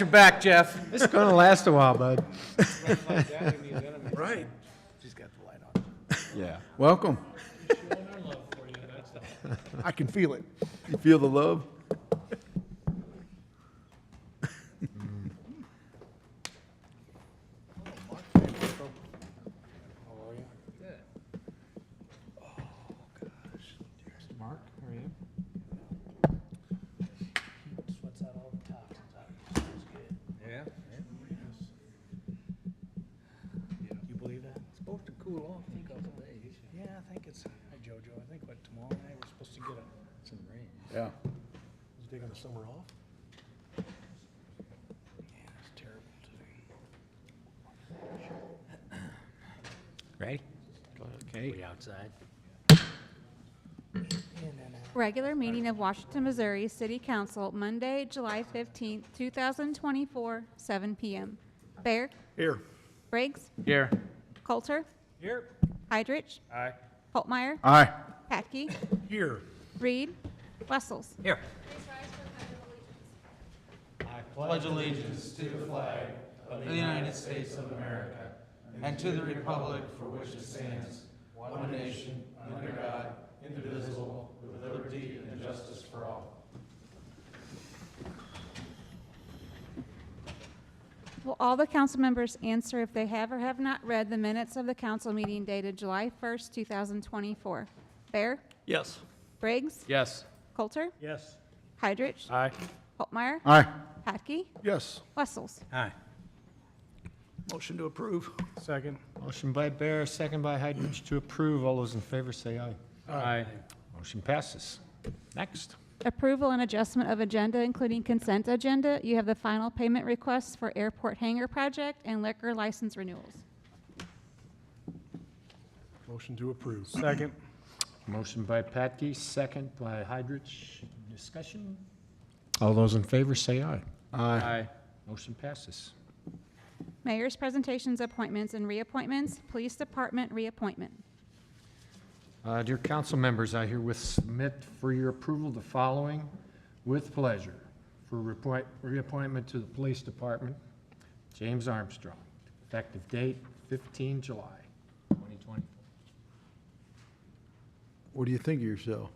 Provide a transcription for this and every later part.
You're back, Jeff. It's going to last a while, bud. Right. She's got the light on. Yeah. Welcome. Showing our love for you, that's all. I can feel it. You feel the love? Mark, how are you? Sweats out all the toxins out. It's good. Yeah? You believe that? It's supposed to cool off in a couple days. Yeah, I think it's, hi Jojo, I think what, tomorrow night we're supposed to get some rain. Yeah. Is taking the summer off? Yeah, it's terrible today. Ready? Okay. We outside? Regular meeting of Washington, Missouri City Council, Monday, July 15th, 2024, 7 p.m. Bear, Here. Briggs, Here. Coulter, Here. Heidrich, Aye. Holtmeyer, Aye. Patke, Here. Reed, Wessels. Here. Pledge allegiance to the flag of the United States of America and to the republic for which it stands, one nation, under God, indivisible, with liberty and justice for all. Will all the council members answer if they have or have not read the minutes of the council meeting dated July 1st, 2024? Bear, Yes. Briggs, Yes. Coulter, Yes. Heidrich, Aye. Holtmeyer, Aye. Patke, Yes. Wessels. Aye. Motion to approve. Second. Motion by Bear, second by Heidrich to approve. All those in favor say aye. Aye. Motion passes. Next. Approval and adjustment of agenda, including consent agenda. You have the final payment requests for airport hangar project and liquor license renewals. Motion to approve. Second. Motion by Patke, second by Heidrich. Discussion? All those in favor say aye. Aye. Motion passes. Mayor's presentations, appointments, and reappointments. Police Department reappointment. Dear council members, I herewith submit for your approval the following with pleasure. For reappointment to the Police Department, James Armstrong, effective date 15 July 2024. What do you think of yourself?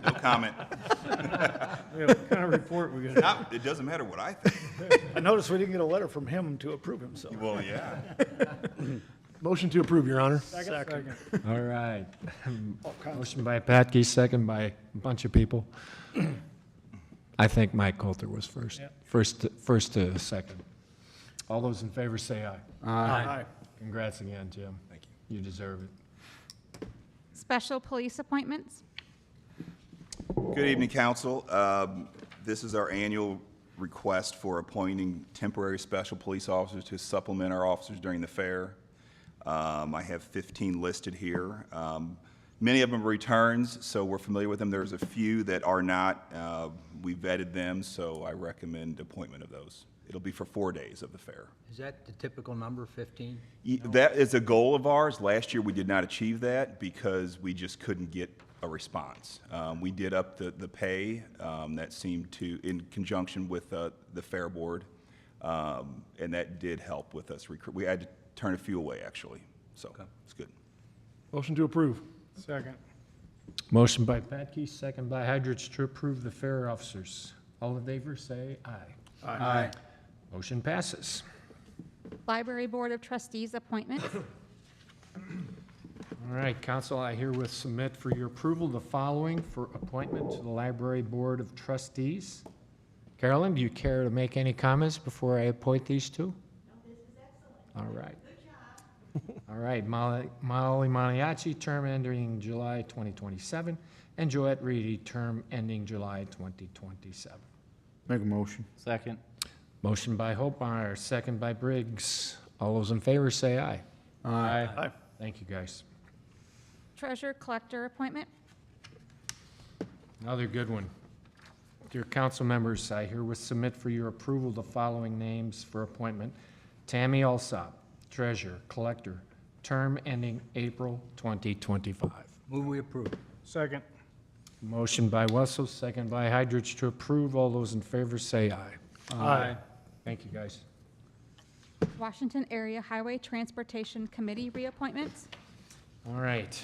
No comment. What kind of report we got? It doesn't matter what I think. I noticed we didn't get a letter from him to approve himself. Well, yeah. Motion to approve, Your Honor. Second. All right. Motion by Patke, second by a bunch of people. I think Mike Coulter was first. Yep. First to second. All those in favor say aye. Aye. Congrats again, Jim. Thank you. You deserve it. Special police appointments. Good evening, council. This is our annual request for appointing temporary special police officers to supplement our officers during the fair. I have 15 listed here. Many of them are returns, so we're familiar with them. There's a few that are not. We vetted them, so I recommend appointment of those. It'll be for 4 days of the fair. Is that the typical number, 15? That is a goal of ours. Last year, we did not achieve that because we just couldn't get a response. We did up the pay. That seemed to, in conjunction with the fair board, and that did help with us recruit. We had to turn a few away, actually, so it's good. Motion to approve. Second. Motion by Patke, second by Heidrich to approve the fair officers. All in favor say aye. Aye. Motion passes. Library Board of Trustees appointments. All right, council, I herewith submit for your approval the following for appointment to the Library Board of Trustees. Carolyn, do you care to make any comments before I appoint these two? No, this is excellent. All right. Good job. All right, Molly Maniaci, term ending July 2027, and Joette Reedy, term ending July 2027. Make a motion. Second. Motion by Holtmeyer, second by Briggs. All those in favor say aye. Aye. Thank you, guys. Treasurer Collector appointment. Another good one. Dear council members, I herewith submit for your approval the following names for appointment. Tammy Alsop, Treasurer, Collector, term ending April 2025. Move we approve. Second. Motion by Wessel, second by Heidrich to approve. All those in favor say aye. Aye. Thank you, guys. Washington Area Highway Transportation Committee reappointments. All right.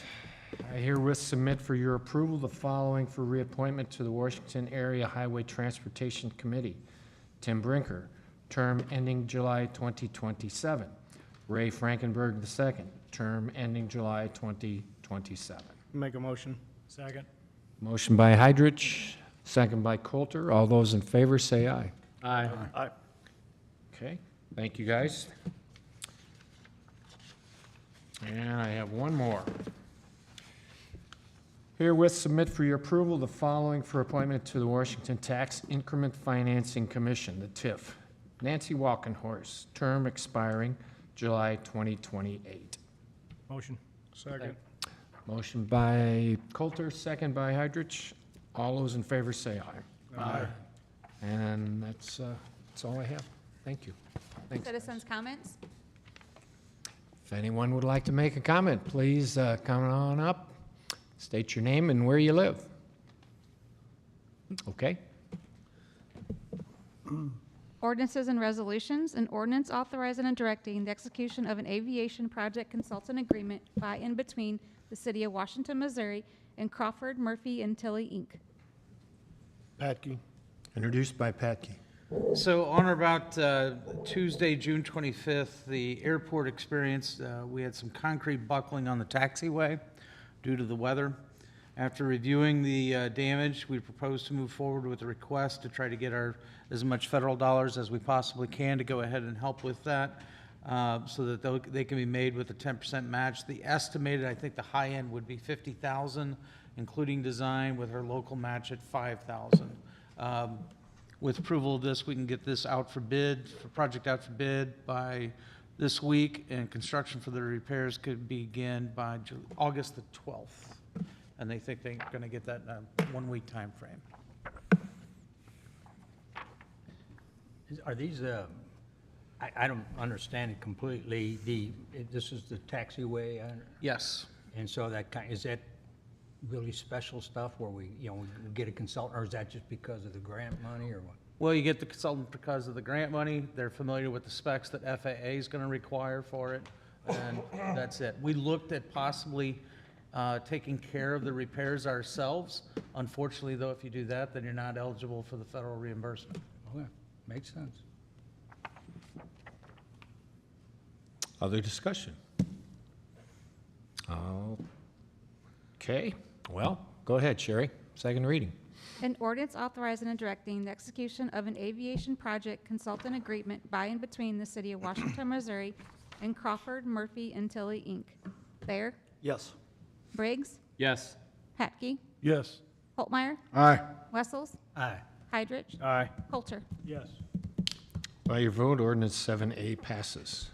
I herewith submit for your approval the following for reappointment to the Washington Area Highway Transportation Committee. Tim Brinker, term ending July 2027. Ray Frankenberg II, term ending July 2027. Make a motion. Second. Motion by Hydrich, second by Coulter. All those in favor say aye. Aye. Aye. Okay, thank you, guys. And I have one more. Herewith submit for your approval the following for appointment to the Washington Tax Increment Financing Commission, the TIF. Nancy Walkenhorst, term expiring July 2028. Motion. Second. Motion by Coulter, second by Hydrich. All those in favor say aye. Aye. And that's all I have. Thank you. Thanks, guys. Citizens' comments. If anyone would like to make a comment, please come on up, state your name and where you live. Okay? Ordinances and resolutions. An ordinance authorizing and directing the execution of an aviation project consultant agreement by and between the City of Washington, Missouri and Crawford, Murphy, and Tilly, Inc. Patke. Introduced by Patke. So on or about Tuesday, June 25th, the airport experienced, we had some concrete buckling on the taxiway due to the weather. After reviewing the damage, we propose to move forward with a request to try to get as much federal dollars as we possibly can to go ahead and help with that, so that they can be made with a 10% match. The estimated, I think the high end would be $50,000, including design, with our local match at $5,000. With approval of this, we can get this out for bid, project out for bid by this week, and construction for the repairs could begin by August the 12th. And they think they're going to get that in a 1-week time frame. Are these, I don't understand it completely, this is the taxiway, Yes. and so is that really special stuff where we get a consultant, or is that just because of the grant money, or what? Well, you get the consultant because of the grant money. They're familiar with the specs that FAA is going to require for it, and that's it. We looked at possibly taking care of the repairs ourselves. Unfortunately, though, if you do that, then you're not eligible for the federal reimbursement. Okay, makes sense. Other discussion? Okay, well, go ahead, Sherry. Second reading. An ordinance authorizing and directing the execution of an aviation project consultant agreement by and between the City of Washington, Missouri and Crawford, Murphy, and Tilly, Inc. Bear? Yes. Briggs? Yes. Patke? Yes. Holtmeyer? Aye. Wessels? Aye. Hydrich? Aye. Coulter? Yes. By your vote, ordinance 7A passes.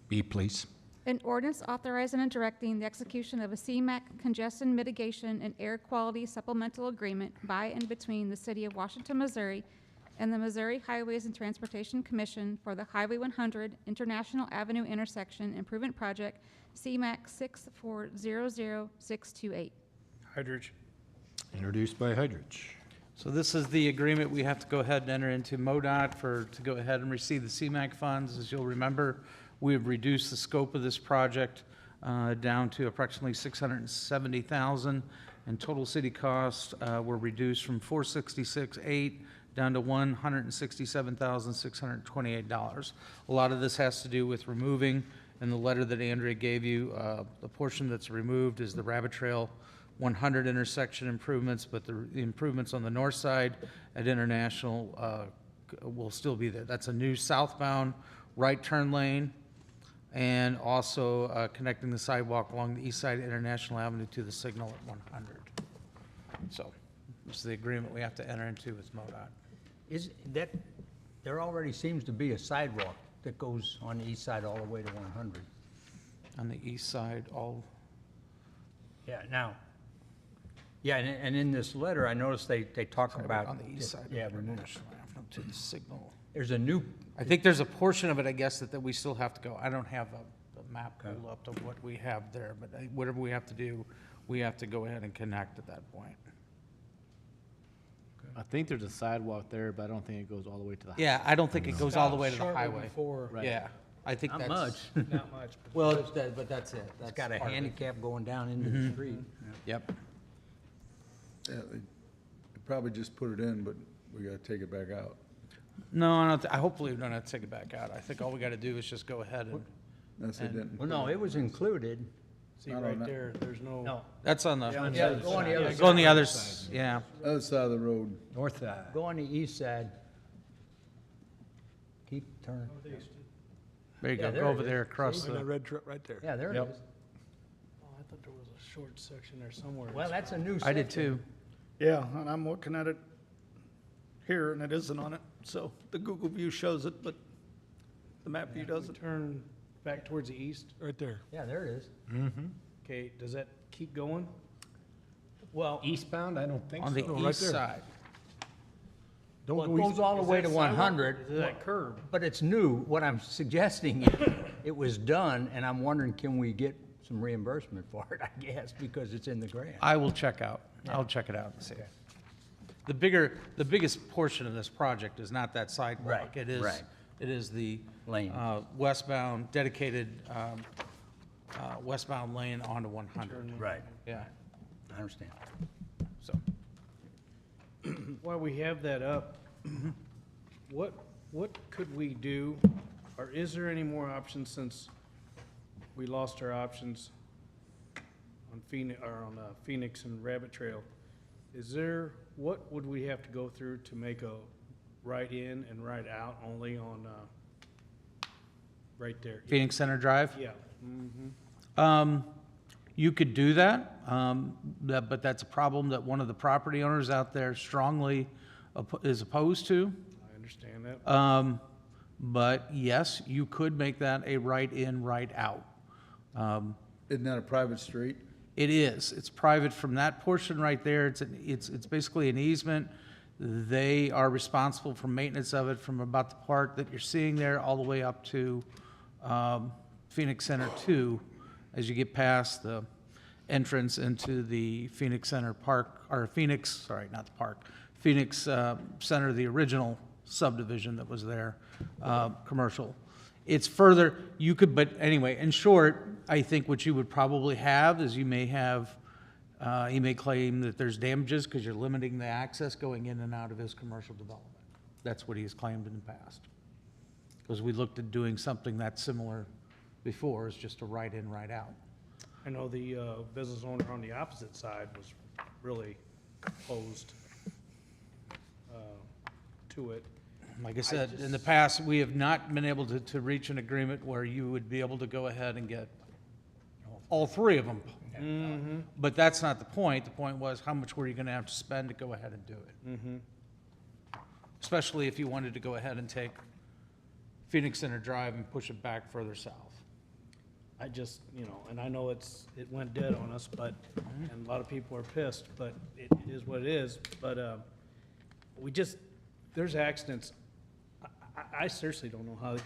B, please. An ordinance authorizing and directing the execution of a CMAQ congestion mitigation and air quality supplemental agreement by and between the City of Washington, Missouri and the Missouri Highways and Transportation Commission for the Highway 100 International Avenue Intersection Improvement Project, CMAQ 6400628. Hydrich. Introduced by Hydrich. So this is the agreement we have to go ahead and enter into MoDOT to go ahead and receive the CMAQ funds. As you'll remember, we have reduced the scope of this project down to approximately $670,000, and total city costs were reduced from $466,800 down to $167,628. A lot of this has to do with removing, in the letter that Andrea gave you, the portion that's removed is the Rabbit Trail 100 intersection improvements, but the improvements on the north side at International will still be there. That's a new southbound right turn lane, and also connecting the sidewalk along the east side of International Avenue to the signal at 100. So this is the agreement we have to enter into with MoDOT. Is that, there already seems to be a sidewalk that goes on the east side all the way to 100. On the east side, all, Yeah, now, yeah, and in this letter, I noticed they talk about. on the east side of Yeah, remove. International Avenue to the signal. There's a new, I think there's a portion of it, I guess, that we still have to go. I don't have the map pulled up to what we have there, but whatever we have to do, we have to go ahead and connect at that point. I think there's a sidewalk there, but I don't think it goes all the way to the. Yeah, I don't think it goes all the way to the Shortly highway. Before, Right. Yeah, I think Not that's. much. not much. but- Well, it's that, but that's it. It's That's got a part of it. handicap going down into the street. Yep. Yeah, they probably just put it in, but we gotta take it back out. No, I don't, hopefully we don't have to take it back out. I think all we gotta do is just go ahead and, Unless they didn't. Well, no, it was included. See, Not on right that. there, there's no. No, that's on the, yeah, go on the other go on side. the others, yeah. Other side of the road. North side. Go on the east side. Keep turning. There you Yeah, go, there go it over is. there across That the, red truck right there. Yeah, there it Yep. is. Oh, I thought there was a short section there somewhere. Well, that's a new I section. did too. Yeah, and I'm looking at it here, and it isn't on it, so the Google view shows it, but the map view If we doesn't. turn back towards the east, Right there. Yeah, there it is. okay, does that keep going? Well, Eastbound, I don't think so. On the right east there. side. well, it goes all the way to 100. Is that curb? But it's new. What I'm suggesting is, it was done, and I'm wondering, can we get some reimbursement for it, I guess, because it's in the grant. I will check out, I'll check it out and see. The biggest portion of this project is not that sidewalk. Right, It is, right. it is the Lane. westbound, dedicated westbound lane onto 100. Right, Yeah, I understand. so. While we have that up, what could we do? Or is there any more options since we lost our options on Phoenix and Rabbit Trail? Is there, what would we have to go through to make a right in and right out only on, right there? Phoenix Center Drive? Yeah. You could do that, but that's a problem that one of the property owners out there strongly is opposed to. I understand that. But yes, you could make that a right in, right out. Isn't that a private street? It is. It's private from that portion right there. It's basically an easement. They are responsible for maintenance of it from about the part that you're seeing there all the way up to Phoenix Center 2, as you get past the entrance into the Phoenix Center Park, or Phoenix, sorry, not the park, Phoenix Center, the original subdivision that was there, commercial. It's further, you could, but anyway, in short, I think what you would probably have is you may have, he may claim that there's damages because you're limiting the access going in and out of his commercial development. That's what he has claimed in the past. Because we looked at doing something that's similar before, is just a right in, right out. I know the business owner on the opposite side was really opposed to it. Like I said, in the past, we have not been able to reach an agreement where you would be able to go ahead and get all three of them. But that's not the point. The point was, how much were you gonna have to spend to go ahead and do it? Especially if you wanted to go ahead and take Phoenix Center Drive and push it back further south. I just, and I know it went dead on us, but, and a lot of people are pissed, but it is what it is. But there's accidents. I seriously don't know how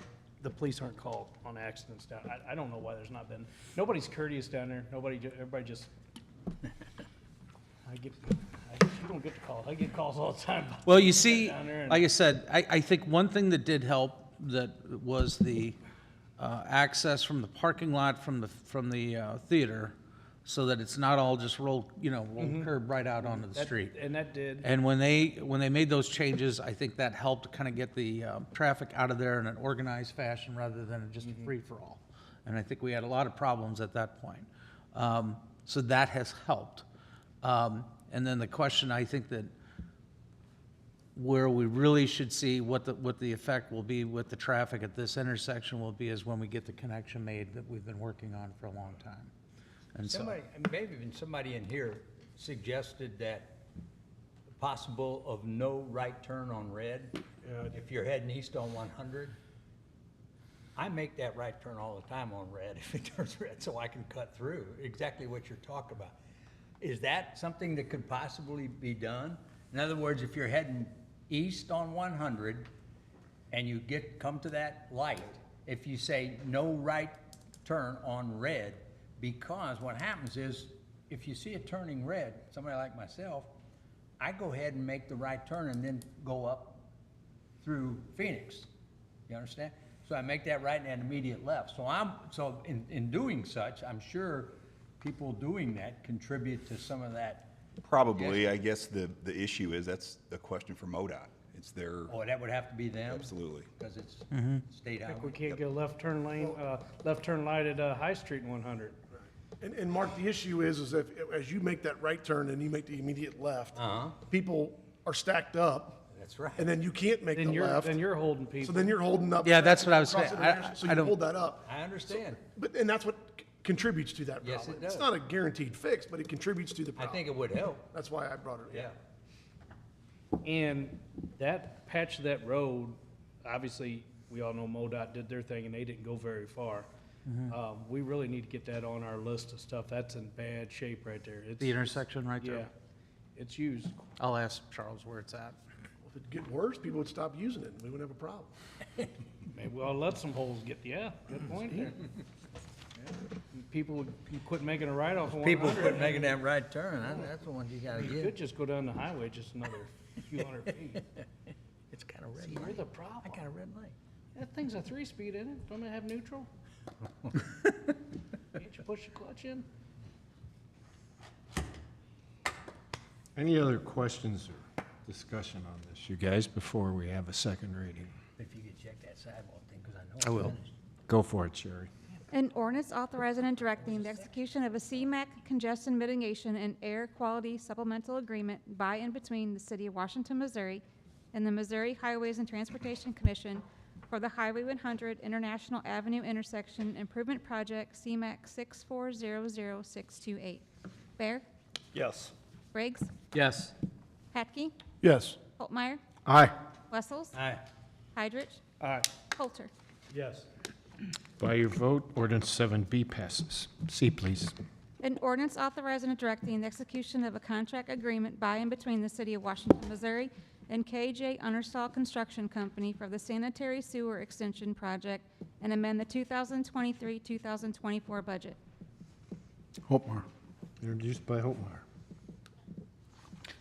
the police aren't called on accidents down. I don't know why there's not been. Nobody's courteous down there. Everybody just. You don't get the calls. I get calls all the time. Well, you see, Down there and- like I said, I think one thing that did help that was the access from the parking lot from the theater, so that it's not all just roll curb right out onto the street. And that did. And when they made those changes, I think that helped kind of get the traffic out of there in an organized fashion rather than just a free-for-all. And I think we had a lot of problems at that point. So that has helped. And then the question, I think that where we really should see what the effect will be with the traffic at this intersection will be is when we get the connection made that we've been working on for a long time. And so, Somebody, maybe even somebody in here suggested that possible of no right turn on red if you're heading east on 100. I make that right turn all the time on red if it turns red, so I can cut through, exactly what you're talking about. Is that something that could possibly be done? In other words, if you're heading east on 100 and you come to that light, if you say no right turn on red, because what happens is, if you see it turning red, somebody like myself, I go ahead and make the right turn and then go up through Phoenix. You understand? So I make that right and an immediate left. So in doing such, I'm sure people doing that contribute to some of that. Probably, I guess the issue is, that's a question for MoDOT. It's their, Oh, that would have to be them? absolutely. Because it's state I think we highway. can't get a left turn lane, left turn light at High Street in 100. And Mark, the issue is if, as you make that right turn and you make the immediate left, Uh-huh. people are stacked up, That's right. and then you can't make the Then left. you're holding So people. then you're holding up. Yeah, that's what I was across saying. international, So I you don't- hold that up. I understand. And that's what contributes to that Yes, problem. it It's does. not a guaranteed fix, but it contributes to the I problem. think it would help, That's why I brought it up. yeah. And that patch of that road, obviously, we all know MoDOT did their thing and they didn't go very far. We really need to get that on our list of stuff. That's in bad shape right there. It's- The intersection right Yeah, there? it's used. I'll ask Charles where it's at. If it get worse, people would stop using it and we wouldn't have a problem. Maybe we'll let some holes get, yeah, good point there. Yeah. People would quit making a right-off on 100. People quit making that right turn, that's the one you gotta You could get. just go down the highway just another few hundred feet. It's got a red See, you're light. the problem. I got a red light. That thing's a 3-speed, isn't it? Don't it have neutral? Can't you push the clutch in? Any other questions or discussion on this, you guys, before we have a second reading? If you could check that sidewalk thing, because I know. I will. it's finished. Go for it, Sherry. An ordinance authorizing and directing the execution of a CMAQ congestion mitigation and air quality supplemental agreement by and between the City of Washington, Missouri and the Missouri Highways and Transportation Commission for the Highway 100 International Avenue Intersection Improvement Project, CMAQ 6400628. Bear? Yes. Briggs? Yes. Patke? Yes. Holtmeyer? Aye. Wessels? Aye. Heidrich? Aye. Coulter? Yes. By your vote, ordinance 7B passes. C, please. An ordinance authorizing and directing the execution of a contract agreement by and between the City of Washington, Missouri and KJ Understall Construction Company for the sanitary sewer extension project and amend the 2023-2024 budget. Hopemar. Introduced by Holtmeyer.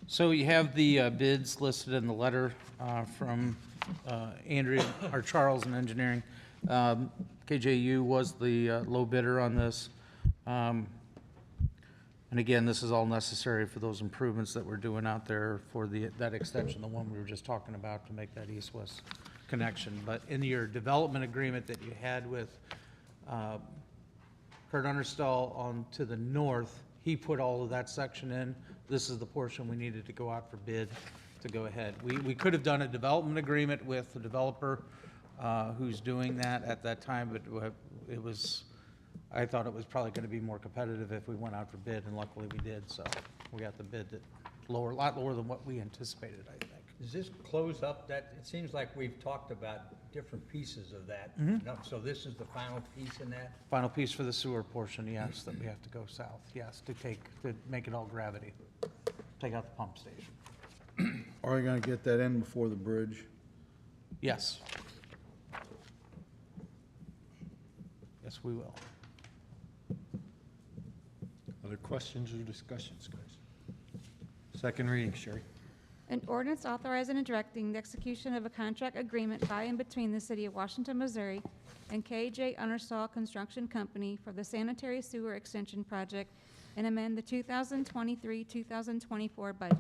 So you have the bids listed in the letter from Andrea, or Charles in engineering. KJU was the low bidder on this. And again, this is all necessary for those improvements that we're doing out there for that extension, the one we were just talking about to make that east-west connection. But in your development agreement that you had with Kurt Understall on to the north, he put all of that section in. This is the portion we needed to go out for bid to go ahead. We could have done a development agreement with the developer who's doing that at that time, but it was, I thought it was probably going to be more competitive if we went out for bid, and luckily we did, so we got the bid at a lot lower than what we anticipated, I think. Does this close up that, it seems like we've talked about different pieces of that. No, so this is the final piece in that? Final piece for the sewer portion, yes, that we have to go south, yes, to make it all gravity. Take out the pump station. Are you gonna get that in before the bridge? Yes. Yes, we will. Other questions or discussions, guys? Second reading, Sherry. An ordinance authorizing and directing the execution of a contract agreement by and between the City of Washington, Missouri and KJ Understall Construction Company for the sanitary sewer extension project and amend the 2023-2024 budget.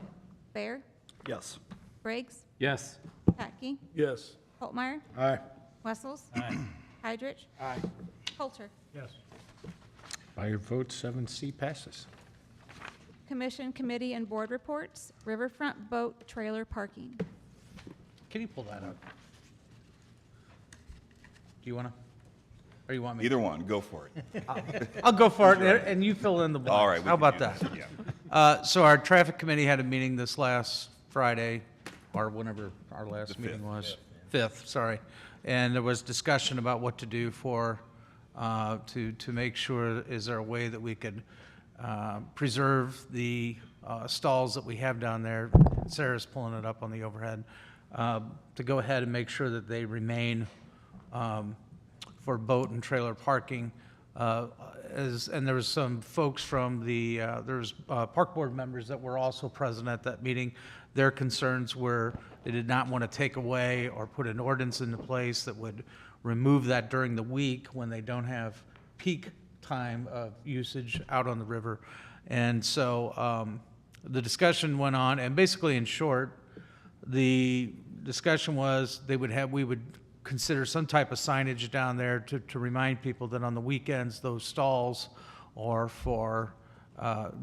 Bear? Yes. Briggs? Yes. Patke? Yes. Holtmeyer? Aye. Wessels? Aye. Heidrich? Aye. Coulter? Yes. By your vote, 7C passes. Commission, committee, and board reports. Riverfront boat trailer parking. Can you pull that up? Do you want to? Or you want me? Either one, go for it. I'll go for it, and you fill in the blanks. All right. we How can about do that? Yeah. So our traffic committee had a meeting this last Friday, or whenever our last The meeting 5th. was. 5th, sorry. And there was discussion about what to do for, to make sure, is there a way that we could preserve the stalls that we have down there? Sarah's pulling it up on the overhead. To go ahead and make sure that they remain for boat and trailer parking. and there was some folks from there's park board members that were also present at that meeting. Their concerns were they did not want to take away or put an ordinance into place that would remove that during the week when they don't have peak time of usage out on the river. And so the discussion went on, and basically in short, the discussion was we would consider some type of signage down there to remind people that on the weekends, those stalls are for,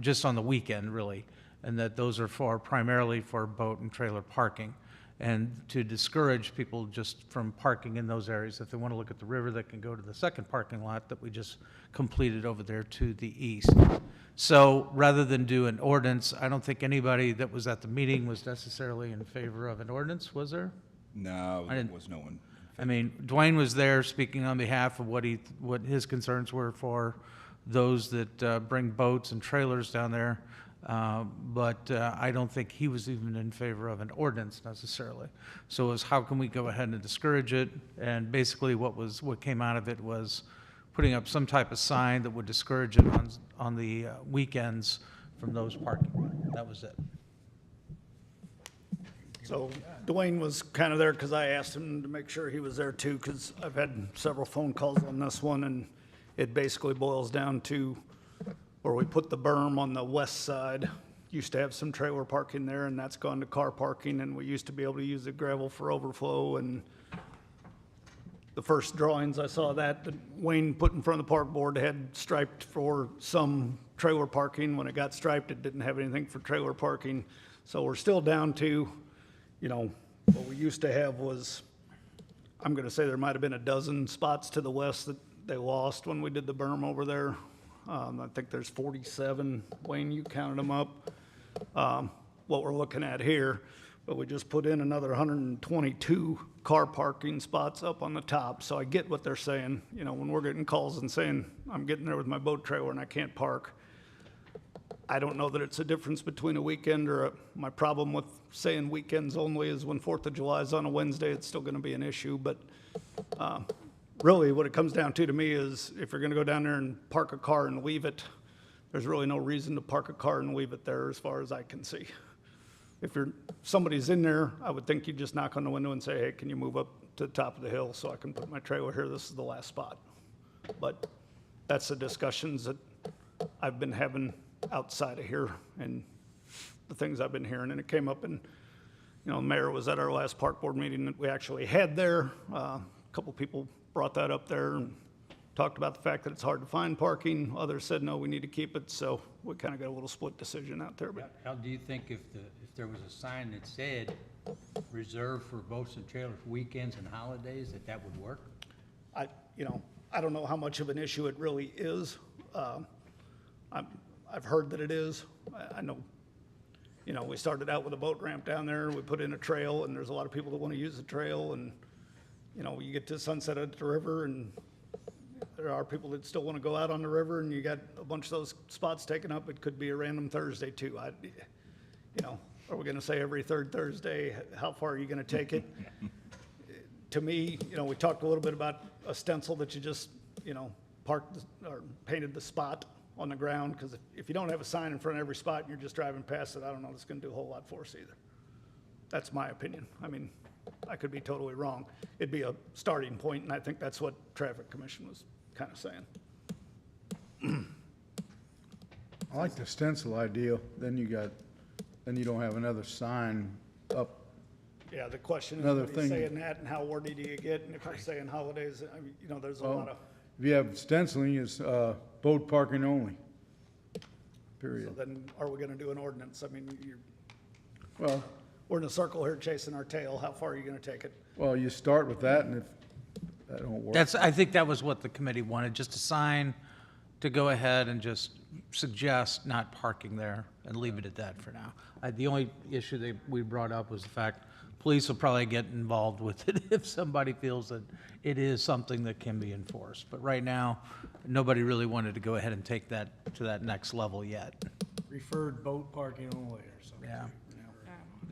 just on the weekend really, and that those are primarily for boat and trailer parking. And to discourage people just from parking in those areas. If they want to look at the river, they can go to the second parking lot that we just completed over there to the east. So rather than do an ordinance, I don't think anybody that was at the meeting was necessarily in favor of an ordinance, was there? No, I there didn't- was no one. I mean, Dwayne was there speaking on behalf of what his concerns were for those that bring boats and trailers down there. But I don't think he was even in favor of an ordinance necessarily. So it was how can we go ahead and discourage it? And basically what came out of it was putting up some type of sign that would discourage it on the weekends from those parking. That was it. So Dwayne was kind of there because I asked him to make sure he was there too, because I've had several phone calls on this one, and it basically boils down to where we put the berm on the west side. Used to have some trailer parking there, and that's gone to car parking, and we used to be able to use the gravel for overflow. And the first drawings I saw that Wayne put in front of the park board had striped for some trailer parking. When it got striped, it didn't have anything for trailer parking. So we're still down to, what we used to have was, I'm gonna say there might have been a dozen spots to the west that they lost when we did the berm over there. I think there's 47, Wayne, you counted them up. What we're looking at here, but we just put in another 122 car parking spots up on the top. So I get what they're saying, when we're getting calls and saying, I'm getting there with my boat trailer and I can't park. I don't know that it's a difference between a weekend or my problem with saying weekends only is when 4th of July is on a Wednesday, it's still gonna be an issue. But really what it comes down to me is if you're gonna go down there and park a car and leave it, there's really no reason to park a car and leave it there as far as I can see. If somebody's in there, I would think you'd just knock on the window and say, hey, can you move up to the top of the hill so I can put my trailer here? This is the last spot. But that's the discussions that I've been having outside of here and the things I've been hearing. And it came up and, the mayor was at our last park board meeting that we actually had there. A couple people brought that up there and talked about the fact that it's hard to find parking. Others said, no, we need to keep it. So we kind of got a little split decision out there. But How do you think if there was a sign that said reserved for boats and trailers weekends and holidays, that would work? I don't know how much of an issue it really is. I've heard that it is. I know, we started out with a boat ramp down there. We put in a trail, and there's a lot of people that want to use the trail. And, you get to sunset at the river, and there are people that still want to go out on the river, and you got a bunch of those spots taken up. It could be a random Thursday, too. Are we going to say every third Thursday? How far are you going to take it? To me, we talked a little bit about a stencil that you just, parked or painted the spot on the ground, because if you don't have a sign in front of every spot and you're just driving past it, I don't know if it's going to do a whole lot for us either. That's my opinion. I mean, I could be totally wrong. It'd be a starting point, and I think that's what Traffic Commission was kind of saying. I like the stencil idea, then you don't have another sign up. Yeah, the question is, Another what are you thing- saying that, and how wordy do you get? And if you're saying holidays, I mean, there's a lot of, If you have stenciling, it's boat parking only, so period. then are we going to do an ordinance? I mean, Well, we're in a circle here chasing our tail. How far are you going to take it? you start with that, and if that don't work. I think that was what the committee wanted, just a sign to go ahead and just suggest not parking there and leave it at that for now. The only issue we brought up was the fact police will probably get involved with it if somebody feels that it is something that can be enforced. But right now, nobody really wanted to go ahead and take that to that next level yet. Referred boat parking only or something. Yeah.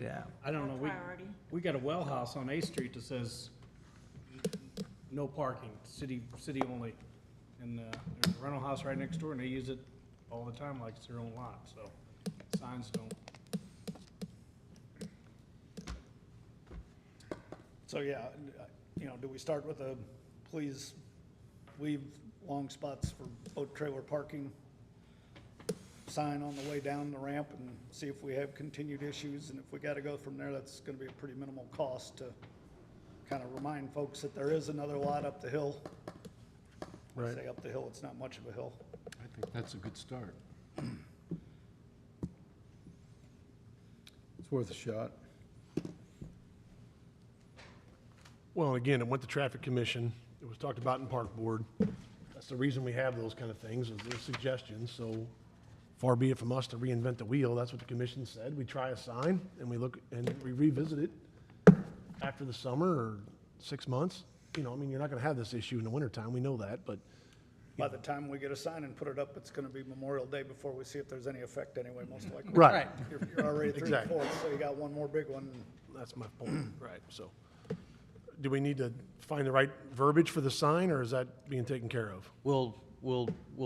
Yeah. I don't know, we got a well house on A Street that says no parking, city only. and, there's a rental house right next door, and they use it all the time like it's their own lot, so signs don't. So, yeah, do we start with a please leave long spots for boat trailer parking sign on the way down the ramp and see if we have continued issues? And if we gotta go from there, that's gonna be a pretty minimal cost to kind of remind folks that there is another lot up the hill. When I Right. say up the hill, it's not much of a hill. I think that's a good start. It's worth a shot. Well, again, it went to Traffic Commission. It was talked about in Park Board. That's the reason we have those kind of things, is their suggestions. So far be it from us to reinvent the wheel. That's what the commission said. We try a sign and we look and we revisit it after the summer or 6 months. You're not gonna have this issue in the wintertime. We know that, but By the time we get a sign and put it up, it's gonna be Memorial Day before we see if there's any effect anyway, most likely. Right. You're already through the Exactly. 4th, so you got one more big one. That's my point, right, so. Do we need to find the right verbiage for the sign, or is that being taken care of? We'll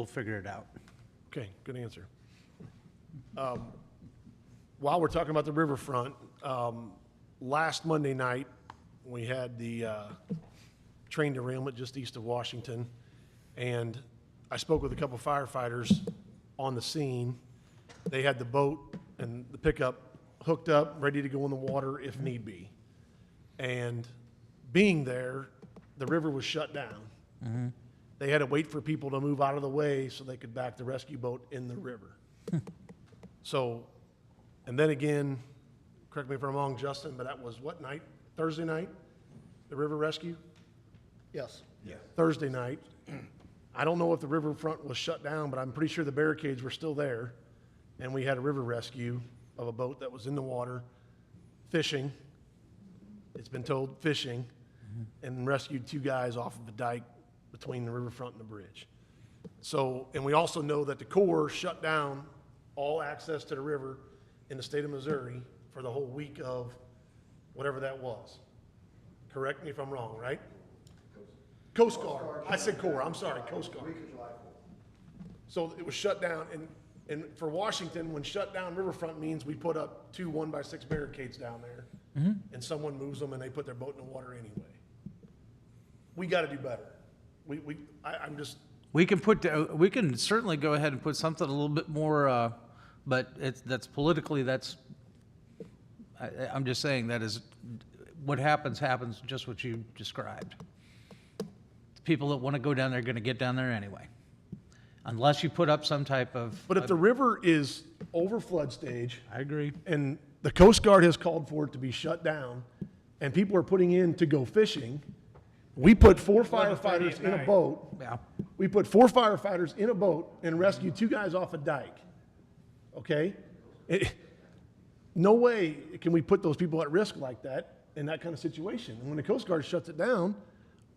figure it out. Okay, good answer. While we're talking about the riverfront, last Monday night, we had the train derailment just east of Washington, and I spoke with a couple firefighters on the scene. They had the boat and the pickup hooked up, ready to go in the water if need be. And being there, the river was shut down. They had to wait for people to move out of the way so they could back the rescue boat in the river. So, and then again, correct me if I'm wrong, Justin, but that was what night? Thursday night? The river rescue? Yes. Thursday night. I don't know if the riverfront was shut down, but I'm pretty sure the barricades were still there. And we had a river rescue of a boat that was in the water, fishing. It's been told fishing, and rescued 2 guys off of the dike between the riverfront and the bridge. So, and we also know that the Corps shut down all access to the river in the state of Missouri for the whole week of whatever that was. Correct me if I'm wrong, right? Coast Guard. I said Corps, I'm sorry, Coast Guard. So it was shut down, and for Washington, when shut down riverfront means we put up 2 1x6 barricades down there, and someone moves them and they put their boat in the water anyway. We gotta do better. I'm just, We can certainly go ahead and put something a little bit more, but that's politically, I'm just saying that is, what happens, just what you described. The people that want to go down there are going to get down there anyway. Unless you put up some type of. but if the river is over flood stage, I agree. and the Coast Guard has called for it to be shut down, and people are putting in to go fishing, we put 4 firefighters in a boat. Yeah. We put 4 firefighters in a boat and rescued 2 guys off a dike. Okay? No way can we put those people at risk like that in that kind of situation. And when the Coast Guard shuts it down,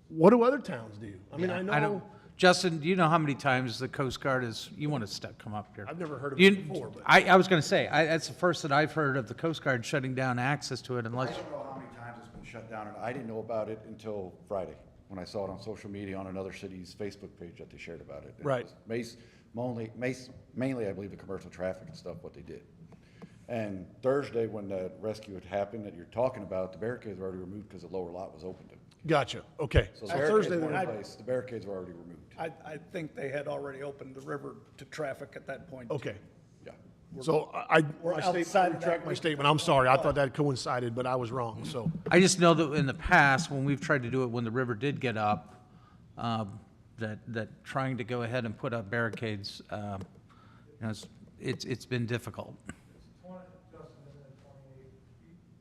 what do other towns do? I mean, I know, Justin, do you know how many times the Coast Guard you want to come up here? I've never heard of You- it before, but I was going to say, that's the first that I've heard of the Coast Guard shutting down access to it I unless, don't know how many times it's been shut down, and I didn't know about it until Friday, when I saw it on social media on another city's Facebook page that they shared about it. And it Right. was mainly, I believe, the commercial traffic and stuff, what they did. And Thursday, when the rescue had happened that you're talking about, the barricades were already removed because the lower lot was open to. gotcha, okay. So So the Thursday, barricades were then in place, the barricades were already removed. I think they had already opened the river to traffic at that point. okay. Yeah. So We're my statement, outside I of that retract my week. statement, I'm sorry, I thought that coincided, but I was wrong, so. I just know that in the past, when we've tried to do it when the river did get up, that trying to go ahead and put up barricades, it's been difficult.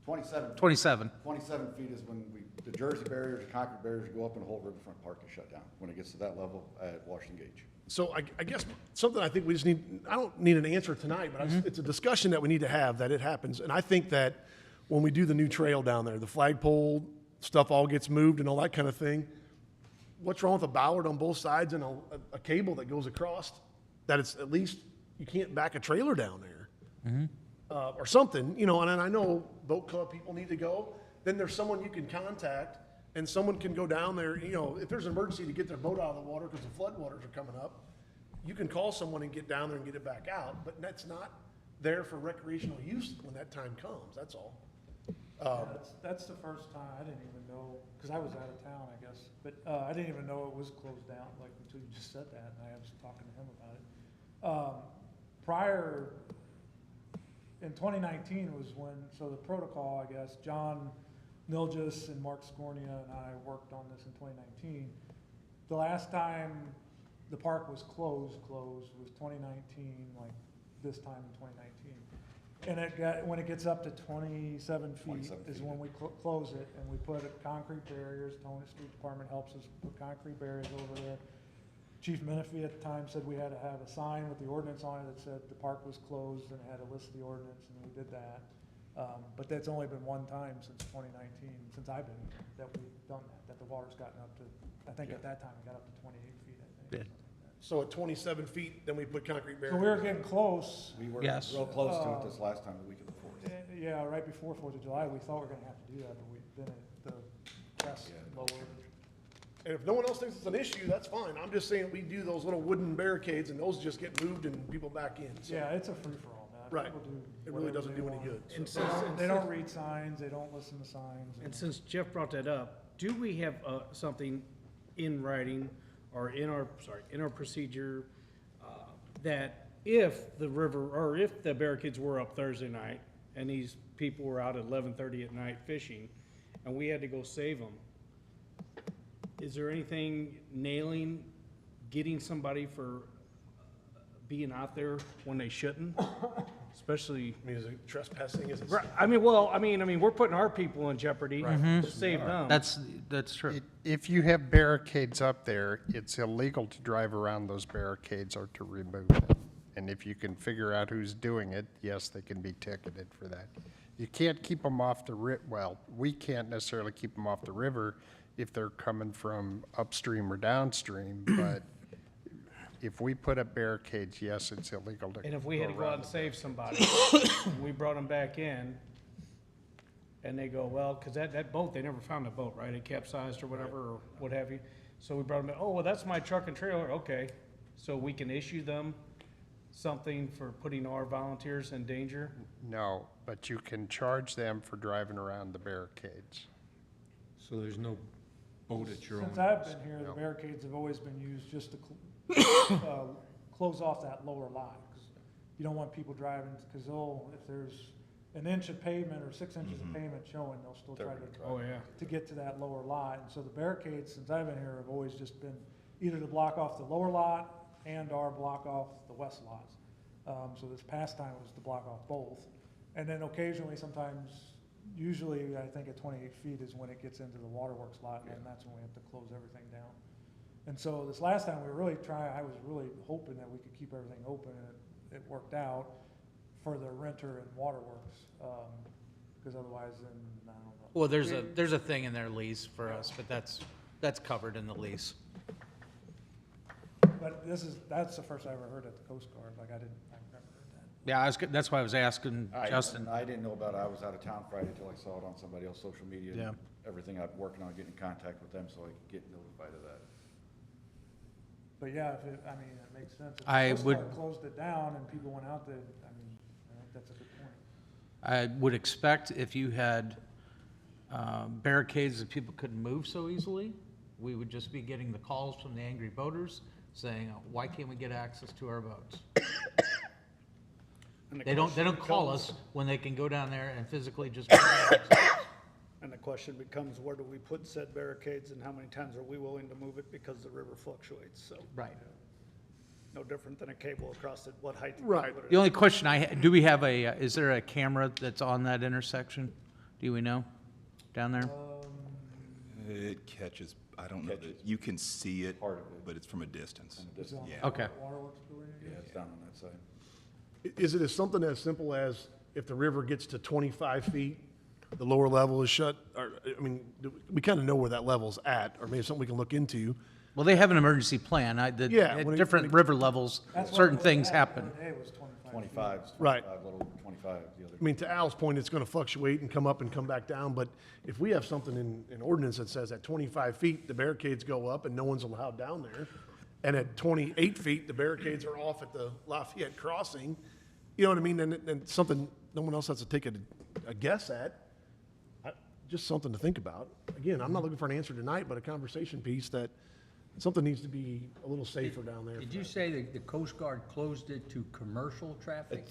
27. 27. 27 feet is when the Jersey barriers, the concrete barriers go up and the whole riverfront park is shut down, when it gets to that level at Washington Gauge. So I guess something I think we just need, I don't need an answer tonight, but it's a discussion that we need to have, that it happens. And I think that when we do the new trail down there, the flagpole stuff all gets moved and all that kind of thing, what's wrong with a bollard on both sides and a cable that goes across, that it's at least, you can't back a trailer down there? Or something, and I know boat club people need to go, then there's someone you can contact and someone can go down there, you know, if there's an emergency to get their boat out of the water because the floodwaters are coming up, you can call someone and get down there and get it back out, but that's not there for recreational use when that time comes, that's all. That's the first time, I didn't even know, because I was out of town, I guess, but I didn't even know it was closed down, like, until you just said that, and I was talking to him about it. Prior, in 2019 was when, so the protocol, I guess, John Milgis and Mark Scornia and I worked on this in 2019. The last time the park was closed was 2019, like this time in 2019. And when it gets up to 27 feet 27 is feet. when we close it, and we put concrete barriers. Tony Street Department helps us put concrete barriers over there. Chief Menifee at the time said we had to have a sign with the ordinance on it that said the park was closed, and it had to list the ordinance, and we did that. But that's only been one time since 2019, since I've been here, that we've done that the water's gotten up to, I think at that time it got up to 28 feet, I think. Yeah. So at 27 feet, then we put concrete So barriers. we were getting close. We were Yes. real close to it this last time, the week of the 4th. Yeah, right before 4th of July, we thought we were gonna have to do that, but then the press lowered. And if no one else thinks it's an issue, that's fine. I'm just saying we do those little wooden barricades and those just get moved and people back in. So- Yeah, it's a free-for-all now. Right. People do It really whatever doesn't they do any want. good. And so. since, They don't read signs, they don't listen to signs. and since Jeff brought that up, do we have, something in writing or in our procedure, that if the river, or if the barricades were up Thursday night and these people were out at 11:30 at night fishing and we had to go save them, is there anything nailing, getting somebody for being out there when they shouldn't? Especially, I mean, is it trespassing? Is it? right, I mean, we're putting our people in jeopardy to save them. That's true. If you have barricades up there, it's illegal to drive around those barricades or to remove them. And if you can figure out who's doing it, yes, they can be ticketed for that. You can't keep them off the well, we can't necessarily keep them off the river if they're coming from upstream or downstream, but if we put up barricades, yes, it's illegal to. And if we had to go out and save somebody, and we brought them back in, and they go, well, because that boat, they never found the boat, right? It capsized or whatever, or what have you. So we brought them, oh, well, that's my truck and trailer, okay. So we can issue them something for putting our volunteers in danger? No, but you can charge them for driving around the barricades. So there's no boat at your own. Since I've been here, the No. barricades have always been used just to close off that lower lot. 'Cause you don't want people driving, because if there's an inch of pavement or 6 inches of pavement showing, they'll still try Oh, yeah. to get to that lower lot. And so the barricades, since I've been here, have always just been either to block off the lower lot and/or block off the west lots. So this past time was to block off both. And then occasionally, sometimes, usually, I think at 28 feet is when it gets into the waterworks lot, and that's when we have to close everything down. And so this last time, I was really hoping that we could keep everything open, and it worked out for the renter and waterworks, because otherwise, then, I don't know. Well, there's a thing in their lease for us, but that's covered in the lease. But that's the first I ever heard at the Coast Guard, like, I've never heard that. Yeah, that's why I was asking Justin. I didn't know about it. I was out of town Friday until I saw it on somebody else's social media. and Yeah. Everything I'm working on, getting in contact with them so I could get notified of that. But yeah, it makes sense. If the I Coast would- Guard closed it down and people went out there, I think that's a good point. I would expect if you had barricades that people couldn't move so easily, we would just be getting the calls from the angry boaters saying, why can't we get access to our boats? And the They don't question call becomes- us when they can go down there and physically just. And the question becomes, where do we put said barricades and how many times are we willing to move it because the river fluctuates? So Right. no different than a cable across it, what height. you Right. put it The at. only question do we have is there a camera that's on that intersection? Do we know, down there? It catches, I don't know, that you can see it, Part of it. but it's from a distance. Is it on the Yeah. Okay. Waterworks building? Yeah, it's down on that side. Is it as something as simple as if the river gets to 25 feet, the lower level is shut, or, I mean, we kind of know where that level's at, or maybe something we can look into. Well, they have an emergency plan. Yeah, At when it- different when it- river levels, That's what certain it was things at happen. the other day was 25. 25, Right. 25, a little over 25 the other. I mean, to Al's point, it's gonna fluctuate and come up and come back down, but if we have something in ordinance that says at 25 feet, the barricades go up and no one's allowed down there, and at 28 feet, the barricades are off at the Lafayette crossing, you know what I mean? And something no one else has to take a guess at, just something to think about. Again, I'm not looking for an answer tonight, but a conversation piece that something needs to be a little safer down there. Did you say that the Coast Guard closed it to commercial traffic?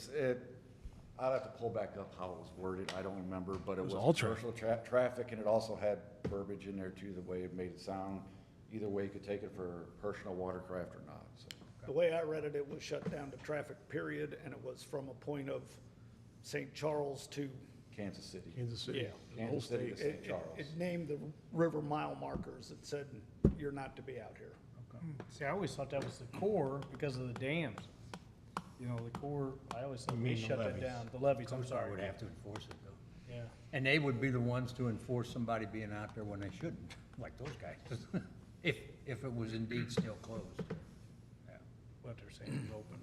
I'd have to pull back up how it was worded, I don't remember, but it was all commercial traffic, and it also had verbiage in there too, the way it made it sound. Either way, you could take it for personal watercraft or not, so. The way I read it, it was shut down to traffic, period, and it was from a point of St. Charles to, Kansas City. Kansas City. yeah. Kansas City to St. It Charles. named the river mile markers. It said, you're not to be out here. See, I always thought that was the core because of the dams. You know, the core, I always thought they shut that down, the levies, I'm Coast Guard sorry. would have to enforce it though. Yeah. And they would be the ones to enforce somebody being out there when they shouldn't, like those guys, if it was indeed still closed. Yeah, what they're saying is open,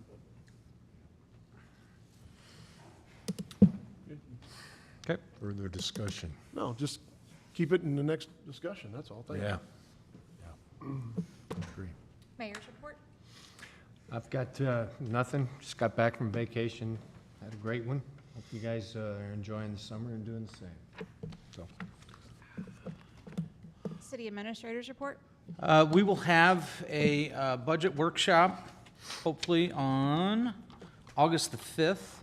but. Okay. Further discussion. No, just keep it in the next discussion, that's all. Thank you. Yeah. Agree. Mayor's report? I've got nothing, just got back from vacation, had a great one. Hope you guys are enjoying the summer and doing the same. So, City administrator's report? We will have a budget workshop, hopefully on August the 5th.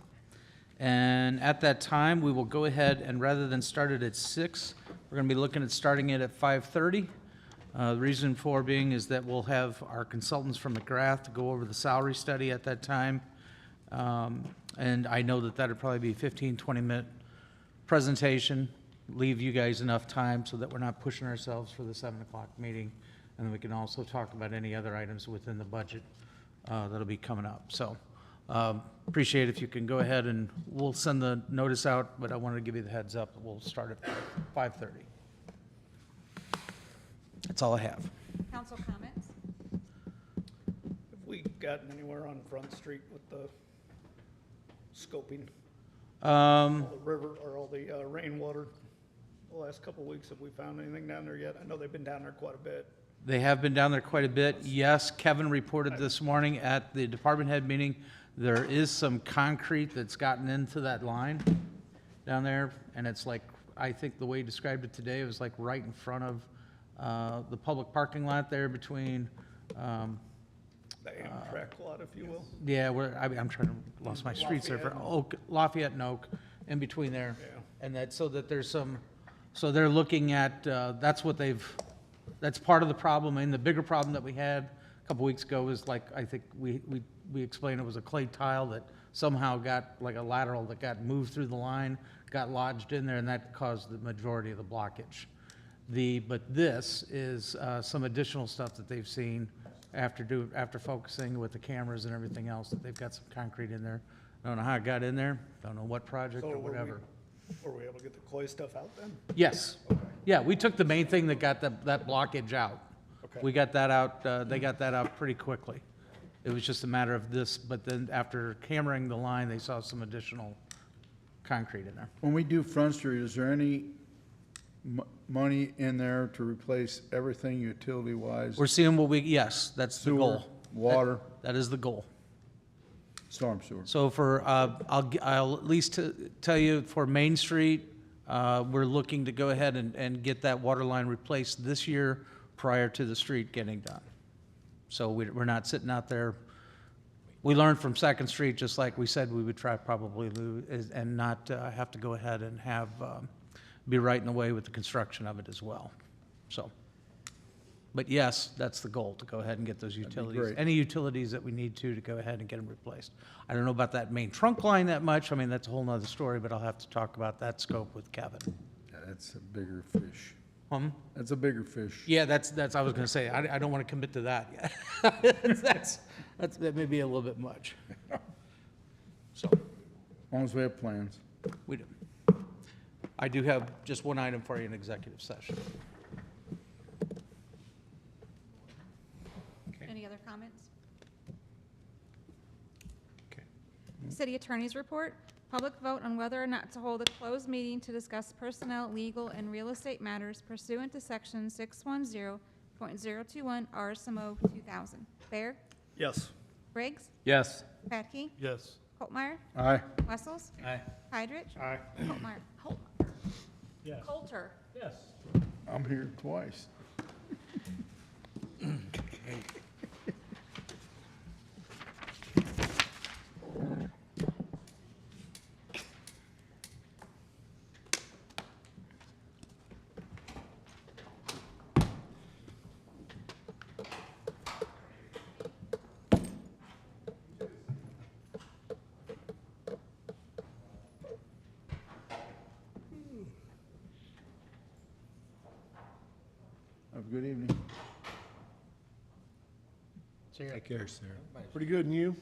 And at that time, we will go ahead and rather than start it at 6, we're going to be looking at starting it at 5:30. The reason for being is that we'll have our consultants from McGrath to go over the salary study at that time. And I know that that'd probably be a 15, 20-minute presentation, leave you guys enough time so that we're not pushing ourselves for the 7 o'clock meeting. And then we can also talk about any other items within the budget that'll be coming up. So appreciate if you can go ahead and we'll send the notice out, but I wanted to give you the heads up that we'll start at 5:30. That's all I have. Council comments? Have we gotten anywhere on Front Street with the scoping? All the river, or all the rainwater? The last couple of weeks, have we found anything down there yet? I know they've been down there quite a bit. They have been down there quite a bit. Yes, Kevin reported this morning at the department head meeting, there is some concrete that's gotten into that line down there, and it's like, I think the way he described it today, it was like right in front of the public parking lot there between, The Amtrak lot, if you will. yeah, where, I'm trying to, lost my streets there, for Oak, Lafayette and Oak, in between there. Yeah. And that, so that there's some, so they're looking at, that's what that's part of the problem, and the bigger problem that we had a couple weeks ago was like, I think we explained it was a clay tile that somehow got, like a lateral that got moved through the line, got lodged in there, and that caused the majority of the blockage. But this is some additional stuff that they've seen after focusing with the cameras and everything else, that they've got some concrete in there. I don't know how it got in there, don't know what project So or were we- whatever. Were we able to get the clay stuff out then? Yes. Yeah, we took the main thing that got that blockage out. Okay. We got that out, they got that out pretty quickly. It was just a matter of this, but then after cammering the line, they saw some additional concrete in there. When we do Front Street, is there any money in there to replace everything utility-wise? We're seeing yes, that's the Sewer, goal. water, That is the goal. storm sewer? So for, I'll at least tell you, for Main Street, we're looking to go ahead and get that water line replaced this year prior to the street getting done. So we're not sitting out there. We learned from Second Street, just like we said we would try probably and not have to go ahead and have, be right in the way with the construction of it as well. So, but yes, that's the goal, to go ahead and get those utilities, great. any utilities that we need to go ahead and get them replaced. I don't know about that main trunk line that much. I mean, that's a whole nother story, but I'll have to talk about that scope with Kevin. Yeah, that's a bigger fish. That's a bigger fish. Yeah, that's, I was gonna say, I don't wanna commit to that yet. That may be a little bit much. So, As long as we have plans. we do. I do have just one item for you in executive session. Any other comments? Okay. City Attorney's Report. Public vote on whether or not to hold a closed meeting to discuss personnel, legal, and real estate matters pursuant to Section 610.021 RSMO 2000. Bear? Yes. Briggs? Yes. Patke? Yes. Coltmeyer? Aye. Wessels? Aye. Heidrich? Aye. Coltmeyer? Yes. Coulter? Yes. I'm here twice. Have a good evening. Take care, sir. Pretty good, and you?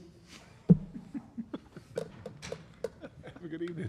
Have a good evening.